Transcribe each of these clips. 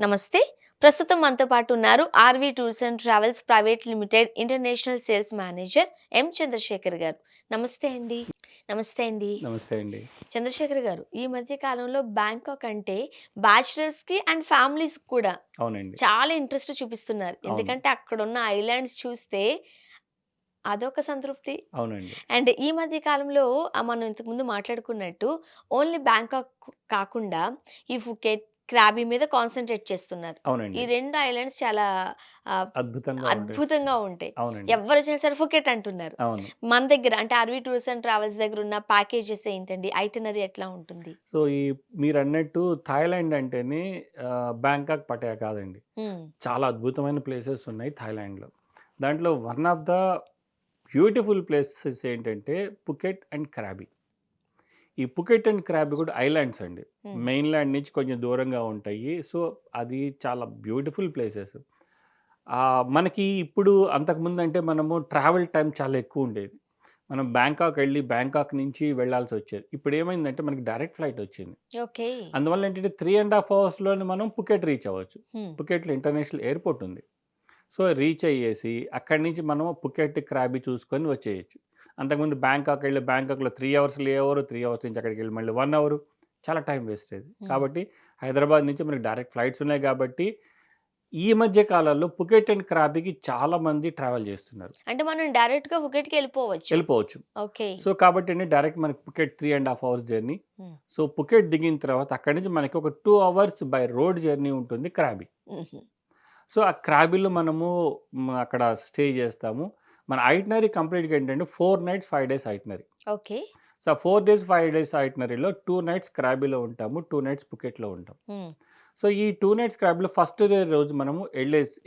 నమస్తే. ప్రస్తుతం మనతో పాటు ఉన్నారు RV tours and travels private limited international sales manager M. Chandrashekar garu. నమస్తే అండి. నమస్తే అండి. నమస్తే అండి. చంద్రశేఖర్ గారు, ఈ మధ్య కాలంలో బ్యాంకాక్ అంటే బ్యాచిలర్స్‌కి అండ్ ఫ్యామిలీస్‌కి కూడా అవునండి. చాలా ఇంట్రెస్ట్ చూపిస్తున్నారు. అవును. ఎందుకంటే అక్కడున్న ఐలాండ్స్ చూస్తే అదొక సంతృప్తి. అవునండి. అండ్ ఈ మధ్య కాలంలో మనం ఇంతకుముందు మాట్లాడుకున్నట్టు ఓన్లీ బ్యాంకాక్ కాకుండా ఈ ఫుకెట్, క్రాబీ మీద కాన్సంట్రేట్ చేస్తున్నారు. ఈ అవునండి. 2 ఐలాండ్స్ చాలా ఆహ్, అద్భుతంగా ఉంటాయి. అద్భుతంగా ఉంటాయి. అవునండి. ఎవ్వరొచ్చినా సరే ఫుకెట్ అంటున్నారు. అవును. మన దగ్గర అంటే ఆర్‌వి టూర్స్ అండ్ ట్రావెల్స్ దగ్గర ఉన్న ప్యాకేజెస్ ఏంటండి? ఐటినరీ ఎట్లా ఉంటుంది? సో, మీరన్నట్టు థాయిలాండ్ అంటేనే బ్యాంకాక్, పటాయా కాదండి. హ్మ్. చాలా అద్భుతమైన ప్లేసెస్ ఉన్నాయి థాయిలాండ్‌లో. దాంట్లో one of the beautiful places ఏంటంటే పుకెట్ అండ్ క్రాబీ. ఈ పుకెట్ అండ్ క్రాబీ కూడా ఐలాండ్స్ అండి. హ్మ్. మెయిన్‌లాండ్ నుంచి కొంచెం దూరంగా ఉంటాయి. సో, అది చాలా బ్యూటిఫుల్ ప్లేసెస్. మనకి ఇప్పుడు అంతకుముందంటే మనము ట్రావెల్ టైమ్ చాలా ఎక్కువుండేది. మనం బ్యాంకాక్ ఎళ్లి, బ్యాంకాక్ నుంచి వెళ్ళాల్సొచ్చేది. ఇప్పుడేమైందంటే మనకి డైరెక్ట్ ఫ్లైట్ వచ్చింది. ఓకే. అందువల్ల ఏంటంటే 3 ½ అవర్స్‌లోనే మనం పుకెట్ రీచ్ అవ్వచ్చు. హ్మ్. పుకెట్‌లో ఇంటర్నేషనల్ ఎయిర్‌పోర్ట్ ఉంది. సో, రీచ్ అయ్యేసి అక్కడి నుంచి మనం పుకెట్, క్రాబీ చూసుకొని వచ్చేయొచ్చు. అంతకుముందు బ్యాంకాక్ ఎళ్లి బ్యాంకాక్‌లో 3 అవర్స్ లే ఓవర్, 3 అవర్స్ నుంచి అక్కడికెళ్ళి మళ్ళీ 1 అవరు చాలా టైం వేస్ట్ అయ్యేది. హ్మ్. కాబట్టి హైదరాబాద్ నుంచి మనకి డైరెక్ట్ ఫ్లైట్స్ ఉన్నాయి కాబట్టి ఈ మధ్య కాలాల్లో పుకెట్ అండ్ క్రాబీకి చాలా మంది ట్రావెల్ చేస్తున్నారు. అంటే మనం డైరెక్ట్‌గా ఫుకెట్‌కెళ్ళిపోవచ్చు. వెళ్ళిపోవచ్చు. ఓకే. సో, కాబట్టండి డైరెక్ట్ మనకి పుకెట్ 3 ½ అవర్స్ జర్నీ. హ్మ్. సో, పుకెట్ దిగిన తర్వాత అక్కడి నుంచి మనకి ఒక 2 అవర్స్ బై రోడ్ జర్నీ ఉంటుంది క్రాబీ. హుహు. సో, ఆ క్రాబీలో మనము అక్కడ స్టే చేస్తాము. మన ఐటినరీ కంప్లీట్‌గా ఏంటంటే 4 nights, 5 days itinerary. Okay. So, 4 days, 5 days ఐటినరీలో 2 నైట్స్ క్రాబీలో ఉంటాము. 2 నైట్స్ పుకెట్‌లో ఉంటాం. హ్మ్. సో, ఈ 2 నైట్స్ క్రాబీలో ఫస్ట్ డే రోజు మనము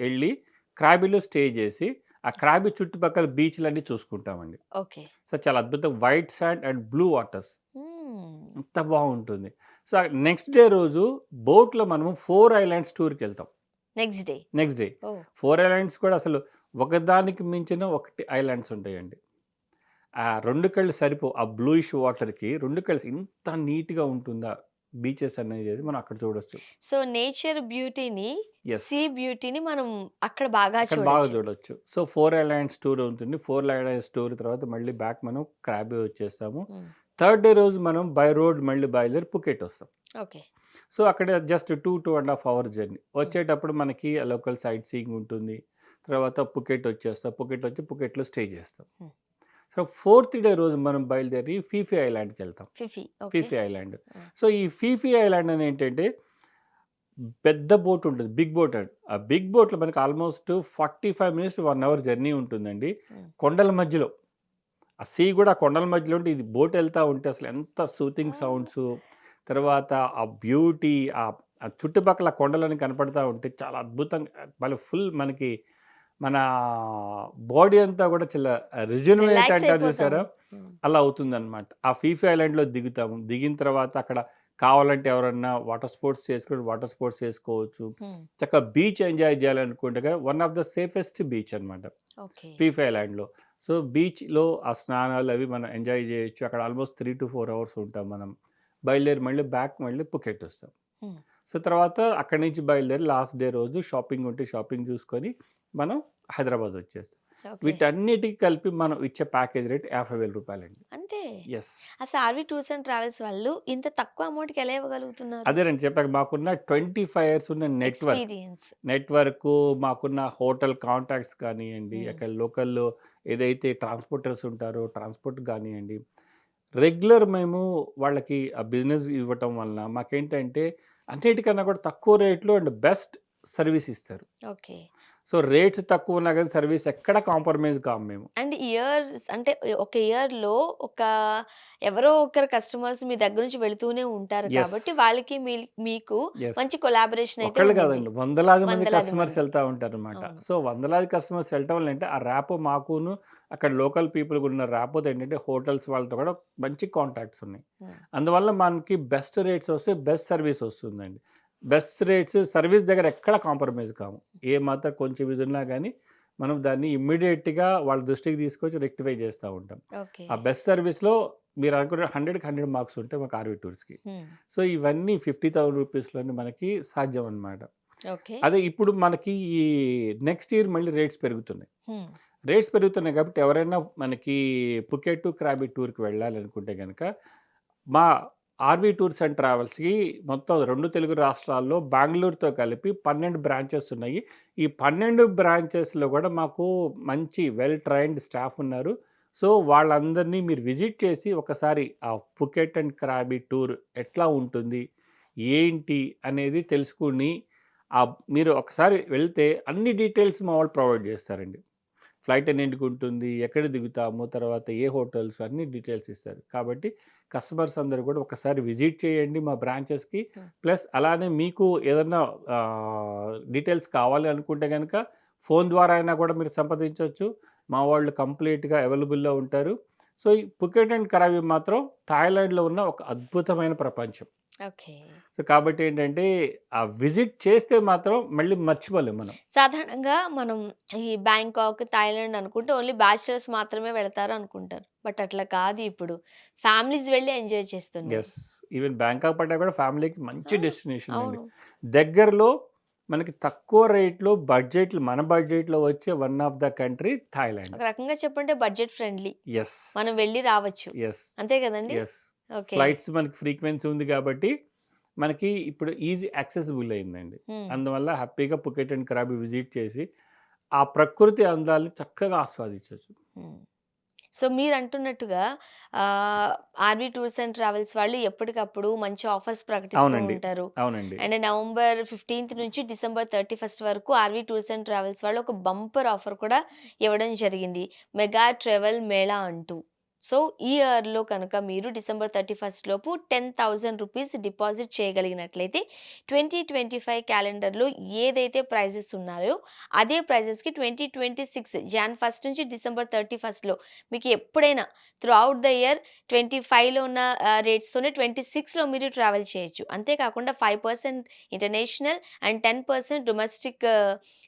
ఎళ్లి క్రాబీలో స్టే చేసి, ఆ క్రాబీ చుట్టుపక్కల బీచ్‌లన్నీ చూసుకుంటామండి. ఓకే. సో, చాలా అద్భుతం white sand and blue waters. హ్మ్. అంత బావుంటుంది. సో, నెక్స్ట్ డే రోజు బోట్‌లో మనము 4 ఐలాండ్స్ టూర్‌కెళ్తాం. Next day. Next day. ఓహ్! 4 ఐలాండ్స్ కూడా అసలు ఒకదానికి మించిన ఒకటి ఐలాండ్స్ ఉంటాయండి. ఆ 2 కళ్ళు సరిపోవు. ఆ బ్లూయిష్ వాటర్‌కి 2 కళ్ళు ఇంత నీట్‌గా ఉంటుందా బీచెస్ అనేది మనం అక్కడ చూడొచ్చు. సో, నేచర్ బ్యూటీని, యెస్. సీ బ్యూటీని మనం అక్కడ బాగా అక్కడ బాగా చూడొచ్చు. చూడొచ్చు. సో, 4 ఐలాండ్స్ టూర్ ఉంటుంది. 4 ఐలాండ్స్ టూర్ తర్వాత మళ్ళీ బ్యాక్ మనం క్రాబీ వచ్చేస్తాము. హ్మ్. థర్డ్ డే రోజు మనం బై రోడ్ మళ్ళీ బయలుదేరి పుకెట్ వస్తాం. ఓకే. సో, అక్కడ జస్ట్ 2 ½ అవర్ జర్నీ. హ్మ్. వచ్చేటప్పుడు మనకి లోకల్ సైట్ సీయింగ్ ఉంటుంది. తర్వాత పుకెట్ వచ్చేస్తాం. పుకెట్ వచ్చి పుకెట్‌లో స్టే చేస్తాం. హ్మ్. సో, ఫోర్త్ డే రోజు మనం బయలుదేరి ఫీఫీ ఐలాండ్‌కెళ్తాం. ఫిఫీ. ఓకే. Phi Phi island. హ్మ్. సో, ఈ ఫీఫీ ఐలాండ్ అని ఏంటంటే పెద్ద బోట్ ఉంటుంది. బిగ్ బోట్ అండి. ఆ బిగ్ బోట్‌లో మనకి almost 45 minutes to 1 hour journey ఉంటుందండి. హ్మ్. కొండల మధ్యలో. ఆ సీ గూడా కొండల మధ్యలో ఉంటే ఇది బోట్ ఎళ్తా ఉంటే అసలు ఎంత సూతింగ్ ఆహా! సౌండ్సు, తర్వాత ఆ బ్యూటీ ఆ చుట్టుపక్కల కొండలన్నీ కనపడతా ఉంటే చాలా అద్భుతంగా భలే ఫుల్ మనకి మన బాడీ అంతా గూడా చాలా రిజునవేట్ రిలాక్స్ అంటారు అయిపోతాము. చూసారా? హ్మ్. అలా అవుతుందనమాట. ఆ ఫీఫీ ఐలాండ్‌లో దిగుతాము. దిగిన తర్వాత అక్కడ కావాలంటే ఎవరన్నా వాటర్ స్పోర్ట్స్ చేసుకొని వాటర్ స్పోర్ట్స్ చేసుకోవచ్చు. హ్మ్. చక్కగా బీచ్ ఎంజాయ్ చేయాలనుకుంటేగా one of the safest beach అనమాట. ఓకే. ఫీఫీ ఐలాండ్‌లో. సో, బీచ్‌లో ఆ స్నానాలు అవి మనం ఎంజాయ్ చేయొచ్చు. అక్కడ ఆల్‌మోస్ట్ 3-4 అవర్స్ ఉంటాం మనం. బయలుదేరి మళ్ళీ బ్యాక్ మళ్ళీ పుకెట్ వస్తాం. హ్మ్. సో, తర్వాత అక్కడి నుంచి బయలుదేరి లాస్ట్ డే రోజు షాపింగ్ ఉంటే షాపింగ్ చూసుకొని మనం హైదరాబాద్ వచ్చేస్తాం. ఓకే. వీటన్నిటికి కలిపి మనం ఇచ్చే ప్యాకేజ్ రేట్ రూ. 50,000 అంతే. యెస్. అసలు ఆర్‌వి టూర్స్ అండ్ ట్రావెల్స్ వాళ్ళు ఇంత తక్కువ అమౌంట్‌కి ఎలా ఇవ్వగలుగుతున్నారు? అదేనండి చెప్పాక మాకున్న 25 ఇయర్స్ ఉన్న ఎక్స్‌పీరియన్స్. నెట్వర్కు మాకున్న హోటల్ కాంటాక్ట్స్ కానియ్యండి, హ్మ్. అక్కడ లోకల్‌లో ఏదైతే ట్రాన్స్‌పోర్టర్స్ ఉంటారో ట్రాన్స్‌పోర్ట్ గానియండి, రెగ్యులర్ మేము వాళ్ళకి ఆ బిజినెస్ ఇవ్వటం వలన మాకేంటంటే అన్నిటికన్నా కూడా తక్కువ రేట్‌లో అండ్ బెస్ట్ సర్వీస్ ఇస్తారు. ఓకే. సో, రేట్స్ తక్కువున్నా గాని సర్వీస్ ఎక్కడ కాంప్రమైజ్ కాము మేము. అండ్ ఇయర్స్ అంటే ఒక ఇయర్‌లో ఒక ఎవరో ఒకరు కస్టమర్స్ మీ దగ్గర నుంచి వెళ్తూనే ఉంటారు యెస్. కాబట్టి వాళ్ళకి మీకు యెస్. మంచి కొలాబరేషన్ అయితే ఒక్కళ్ళు ఉండిద్ది. కాదండి. వందలాది మంది వందలాది కస్టమర్స్ మంది. ఎళ్తా ఉంటారనమాట. అవును. సో, వందలాది కస్టమర్స్ ఎళ్ళటం వల్ల ఏంటే, ఆ ర్యాపో మాకును అక్కడ లోకల్ పీపుల్‌కి ఉన్న ర్యాపోతో ఏంటంటే, హోటల్స్ వాళ్ళతో కూడా మంచి కాంటాక్ట్స్ ఉన్నాయి. హ్మ్. అందువల్ల మనకి బెస్ట్ రేట్స్ వస్తాయి. బెస్ట్ సర్వీస్ వస్తుందండి. బెస్ట్ రేట్స్ సర్వీస్ దగ్గర ఎక్కడ కాంప్రమైజ్ కాము. ఏ మాత్రం కొంచెం ఇది ఉన్నా గాని, మనం దాన్ని ఇమ్మీడియేట్‌గా వాళ్ళ దృష్టికి తీసుకొచ్చి రెక్టిఫై చేస్తా ఉంటాం. ఓకే. ఆ బెస్ట్ సర్వీస్‌లో మీరనుకున్న 100కి 100 మార్క్స్ ఉంటాయి మాకు ఆర్‌వి టూర్స్‌కి. హ్మ్. సో, ఇవన్నీ రూ. 50,000 లోనే మనకి సాధ్యం అనమాట. ఓకే. అదే ఇప్పుడు మనకి ఈ నెక్స్ట్ ఇయర్ మళ్ళీ రేట్స్ పెరుగుతున్నాయి. హ్మ్. రేట్స్ పెరుగుతున్నాయి కాబట్టి ఎవరైనా మనకి పుకెట్, క్రాబీ టూర్‌కి వెళ్ళాలనుకుంటే గనక, మా ఆర్‌వి టూర్స్ అండ్ ట్రావెల్స్‌కి మొత్తం 2 తెలుగు రాష్ట్రాల్లో బెంగుళూరుతో కలిపి 12 బ్రాంచెస్ ఉన్నాయి. ఈ 12 బ్రాంచెస్‌లో గూడా మాకు మంచి వెల్ ట్రైన్డ్ స్టాఫ్ ఉన్నారు. సో, వాళ్ళందరినీ మీరు విజిట్ చేసి ఒకసారి ఆ పుకెట్ అండ్ క్రాబీ టూర్ ఎట్లా ఉంటుంది? ఏంటి? అనేది తెలుసుకొని మీరు ఒకసారి వెళ్తే అన్ని డీటెయిల్స్ మా వాళ్ళు ప్రొవైడ్ జేస్తారండి. ఫ్లైట్ ఎన్నింటికి ఉంటుంది? ఎక్కడ దిగుతాము? తర్వాత ఏ హోటల్స్ అన్ని డీటెయిల్స్ ఇస్తారు. కాబట్టి కస్టమర్స్ అందరూ కూడా ఒకసారి విజిట్ చేయండి మా బ్రాంచెస్‌కి. హ్మ్. ప్లస్ అలానే మీకు ఏదన్నా డీటెయిల్స్ కావాలి అనుకుంటే గనక ఫోను ద్వారా అయినా కూడా మీరు సంప్రదించొచ్చు. మా వాళ్ళు కంప్లీట్‌గా అవైలబుల్‌లో ఉంటారు. సో, ఈ పుకెట్ అండ్ కరావీ మాత్రం థాయిలాండ్‌లో ఉన్న ఒక అద్భుతమైన ప్రపంచం. ఓకే. సో, కాబట్టి ఏంటంటే ఆ విజిట్ చేస్తే మాత్రం మళ్ళీ మర్చిపోలేం మనం. సాధారణంగా మనం ఈ బ్యాంకాక్, థాయిలాండ్ అనుకుంటే ఓన్లీ బ్యాచిలర్స్ మాత్రమే వెళ్తారు అనుకుంటారు. బట్ అట్లా కాదు ఇప్పుడు. ఫ్యామిలీస్ వెళ్లి ఎంజాయ్ చేస్తున్నాయి. యెస్. ఈవెన్ బ్యాంకాక్ పట్ల కూడా ఫ్యామిలీకి ఆ! మంచి డెస్టినేషన్ అండి. అవును. దగ్గరలో మనకి తక్కువ రేట్‌లో మన బడ్జెట్‌లో వచ్చే one of the country Thailand. ఒక రకంగా చెప్పంటే బడ్జెట్ ఫ్రెండ్లీ. యెస్. మనం వెళ్లి రావచ్చు. యెస్. అంతే కదండీ! యెస్. ఓకే. ఫ్లైట్స్ మనకి ఫ్రీక్వెన్సీ ఉంది కాబట్టి, మనకి ఇప్పుడు ఈజీ యాక్సెసిబుల్ అయిందండి. హ్మ్. అందువల్ల హ్యాపీగా పుకెట్ అండ్ క్రాబ్ విజిట్ చేసి, ఆ ప్రకృతి అందాల్ని చక్కగా ఆస్వాదించొచ్చు. హ్మ్. సో, మీరంటున్నట్టుగా ఆర్‌వి టూర్స్ అండ్ ట్రావెల్స్ వాళ్ళు ఎప్పటికప్పుడు మంచి ఆఫర్స్ ప్రకటిస్తూ అవునండి. ఉంటారు. అవునండి. అండ్ నవంబర్ 15 నుంచి డిసెంబర్ 31 వరకు ఆర్‌వి టూర్స్ అండ్ ట్రావెల్స్ వాళ్ళు ఒక బంపర్ ఆఫర్ కూడా ఇవ్వడం జరిగింది. మెగా ట్రావెల్ మేళా అంటూ. సో, ఈ ఇయర్‌లో కనుక మీరు డిసెంబర్ 31 లోపు రూ. 10,000 డిపాజిట్ చేయగలిగినట్లయితే 2025 క్యాలెండర్‌లో ఏదైతే ప్రైజెస్ ఉన్నాయో అదే ప్రైజెస్‌కి 2026 జాన్ 1 నుంచి డిసెంబర్ 31లో మీకు ఎప్పుడైనా త్రూ ఔట్ ద ఇయర్ 25లో ఉన్న రేట్స్‌తోనే 26లో మీరు ట్రావెల్ చేయొచ్చు. అంతే కాకుండా 5% ఇంటర్నేషనల్ అండ్ 10% డొమెస్టిక్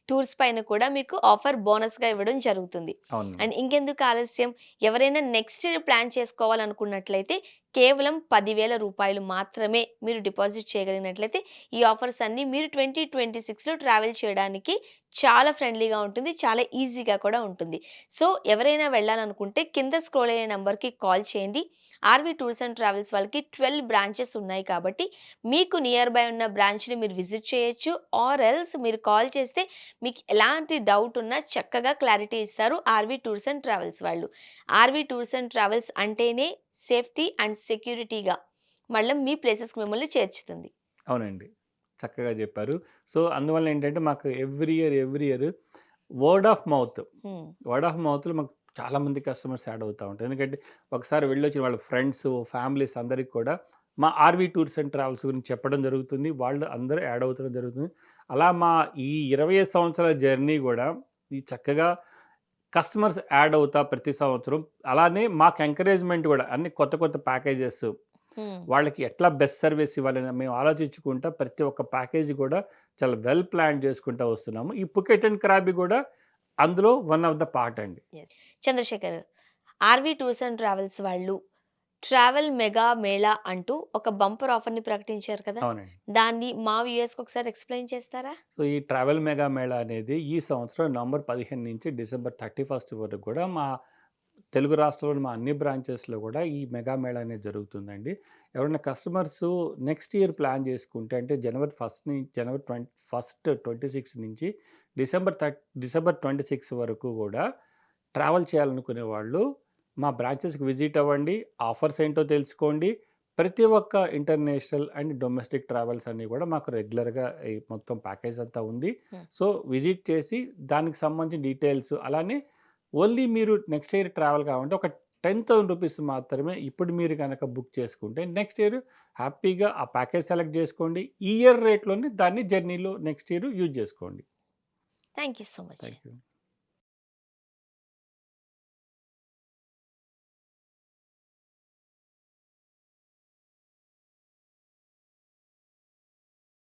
టూర్స్ పైన కూడా మీకు ఆఫర్ బోనస్‌గా ఇవ్వడం జరుగుతుంది. అవునండి. అండ్ ఇంకెందుకు ఆలస్యం, ఎవరైనా నెక్స్ట్ ఇయర్ ప్లాన్ చేసుకోవాలనుకున్నట్లయితే కేవలం రూ. 10,000 మాత్రమే మీరు డిపాజిట్ చేయగలిగినట్లయితే ఈ ఆఫర్స్ అన్నీ మీరు 2026లో ట్రావెల్ చేయడానికి చాలా ఫ్రెండ్లీగా ఉంటుంది. చాలా ఈజీగా కూడా ఉంటుంది. సో, ఎవరైనా వెళ్ళాలనుకుంటే కింద స్క్రోల్ అయ్యే నంబర్‌కి కాల్ చేయండి. ఆర్‌వి టూర్స్ అండ్ ట్రావెల్స్ వాళ్ళకి 12 బ్రాంచెస్ ఉన్నాయి కాబట్టి, మీకు నియర్ బై ఉన్న బ్రాంచ్‌ని మీరు విజిట్ చేయొచ్చు. ఆర్ ఎల్స్ మీరు కాల్ చేస్తే మీకు ఎలాంటి డౌట్ ఉన్నా చక్కగా క్లారిటీ ఇస్తారు ఆర్‌వి టూర్స్ అండ్ ట్రావెల్స్ వాళ్ళు. ఆర్‌వి టూర్స్ అండ్ ట్రావెల్స్ అంటేనే సేఫ్టీ అండ్ సెక్యూరిటీగా మళ్ళా మీ ప్లేసెస్‌కి మిమ్మల్ని చేర్చుతుంది. అవునండి. చక్కగా జెప్పారు. సో, అందువల్ల ఏంటంటే మాకు every year word of mouth, హ్మ్. వర్డ్ ఆఫ్ మౌత్‌లో మాకు చాలామంది కస్టమర్స్ యాడ్ అవుతా ఉంటారు. ఎందుకంటే ఒకసారి వెళ్ళొచ్చిన వాళ్ళ ఫ్రెండ్స్, ఫ్యామిలీస్ అందరికి కూడా మా ఆర్‌వి టూర్స్ అండ్ ట్రావెల్స్ గురించి చెప్పడం జరుగుతుంది. వాళ్ళు అందరూ యాడ్ అవుతడం జరుగుతుంది. అలా మా ఈ 25 సంవత్సరాల జర్నీ గూడా ఈ చక్కగా కస్టమర్స్ యాడ్ అవుతా ప్రతి సంవత్సరం. అలానే మాకు ఎంకరేజ్‌మెంట్ గూడా అన్ని కొత్త ప్యాకేజెస్ హ్మ్. వాళ్ళకి ఎట్లా బెస్ట్ సర్వీస్ ఇవ్వాలని మేము ఆలోచించుకుంటా ప్రతి ఒక్క ప్యాకేజ్ గూడా చాలా వెల్ ప్లాన్ చేసుకుంటా వస్తున్నాము. ఈ పుకెట్ అండ్ క్రాబీ గూడా అందులో వన్ ఆఫ్ ద పార్ట్ అండి. Yes. Chandrashekar, RV tours and travels వాళ్ళు ట్రావెల్ మెగా మేళా అంటూ ఒక బంపర్ ఆఫర్‌ని ప్రకటించారు కదా! అవునండి. దాన్ని మా వ్యూయర్స్‌కి ఒకసారి ఎక్స్‌ప్లెయిన్ చేస్తారా? సో, ఈ ట్రావెల్ మెగా మేళా అనేది ఈ సంవత్సరం నవంబర్ 15 నుంచి డిసెంబర్ 31 వరకు కూడా మా తెలుగు రాష్ట్రాల్లోని మా అన్ని బ్రాంచెస్‌లో గూడా ఈ మెగా మేళా అనేది జరుగుతుందండి. ఎవరైనా కస్టమర్సు నెక్స్ట్ ఇయర్ ప్లాన్ చేసుకుంటే అంటే జనవరి 26 నుంచి డిసెంబర్ 26 వరకు గూడా ట్రావెల్ చేయాలనుకునే వాళ్ళు మా బ్రాంచెస్‌కి విజిట్ అవ్వండి. ఆఫర్స్ ఏంటో తెలుసుకోండి. ప్రతి ఒక్క ఇంటర్నేషనల్ అండ్ డొమెస్టిక్ ట్రావెల్స్ అన్నీ గూడా మాకు రెగ్యులర్‌గా ఈ మొత్తం ప్యాకేజ్ అంతా ఉంది. హ్మ్. సో, విజిట్ చేసి దానికి సంబంధించిన డీటెయిల్స్ అలానే ఓన్లీ మీరు నెక్స్ట్ ఇయర్ ట్రావెల్ కావాలంటే ఒక రూ. 10,000 మాత్రమే ఇప్పుడు మీరు గనక బుక్ చేసుకుంటే నెక్స్ట్ ఇయర్ హ్యాపీగా ఆ ప్యాకేజ్ సెలెక్ట్ చేసుకోండి. ఈ ఇయర్ రేట్‌లోనే దాన్ని జర్నీలో నెక్స్ట్ ఇయర్ యూజ్ చేసుకోండి. Thank you so much. Thank you.